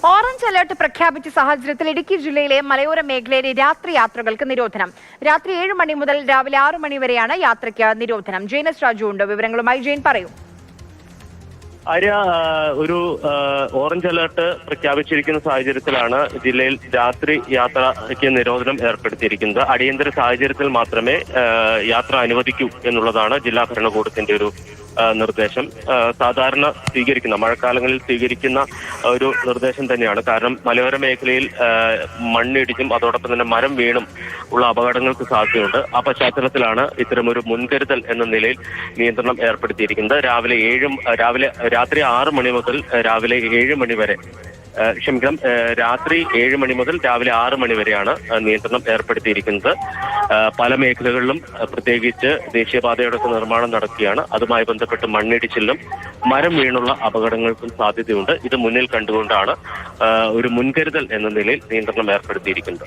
Orange alert പ്രഖ്യാപിച്ച സാഹചര്യത്തിൽ ഇടുക്കി ജില്ലയിലെ മലയോര മേഖലയിലെ രാത്രി യാത്രകൾക്ക് നിരോധനം. രാത്രി 7 മണി മുതൽ രാവിലെ 6 മണി വരെയാണ് യാത്രയ്ക്ക് നിരോധനം. ജെയിനസ് രാജു ഉണ്ട് വിവരങ്ങളുമായി. ജെയിൻ പറയൂ. ആര്യ, ഒരു ഓറഞ്ച് അലർട്ട് പ്രഖ്യാപിച്ചിരിക്കുന്ന സാഹചര്യത്തിലാണ് ജില്ലയിൽ രാത്രി യാത്രയ്ക്ക് നിരോധനം ഏർപ്പെടുത്തിയിരിക്കുന്നത്. അടിയന്തര സാഹചര്യത്തിൽ മാത്രമേ യാത്ര അനുവദിക്കൂ എന്നുള്ളതാണ് ജില്ലാ ഭരണകൂടത്തിന്റെ ഒരു നിർദ്ദേശം. സാധാരണ സ്വീകരിക്കുന്ന മഴക്കാലങ്ങളിൽ സ്വീകരിക്കുന്ന ഒരു നിർദ്ദേശം തന്നെയാണ്. കാരണം മലയോര മേഖലയിൽ മണ്ണിടിച്ചും അതോടൊപ്പം തന്നെ മരം വീണും ഉള്ള അപകടങ്ങൾക്ക് സാധ്യതയുണ്ട്. ആ പശ്ചാത്തലത്തിലാണ് ഇത്തരമൊരു മുൻകരുതൽ എന്ന നിലയിൽ നിയന്ത്രണം ഏർപ്പെടുത്തിയിരിക്കുന്നത്. രാത്രി 6 മണി മുതൽ രാവിലെ 7 മണി വരെ രാത്രി 7 മണി മുതൽ രാവിലെ 6 മണി വരെയാണ് നിയന്ത്രണം ഏർപ്പെടുത്തിയിരിക്കുന്നത്. പല മേഖലകളിലും പ്രത്യേകിച്ച് ദേശീയപാതയോടൊക്കെ നിർമ്മാണം നടക്കുകയാണ്. അതുമായി ബന്ധപ്പെട്ട് മണ്ണിടിച്ചിലും മരം വീണുള്ള അപകടങ്ങൾക്കും സാധ്യതയുണ്ട്. ഇത് മുന്നിൽ കണ്ടുകൊണ്ടാണ് ഒരു മുൻകരുതൽ എന്ന നിലയിൽ നിയന്ത്രണം ഏർപ്പെടുത്തിയിരിക്കുന്നത്.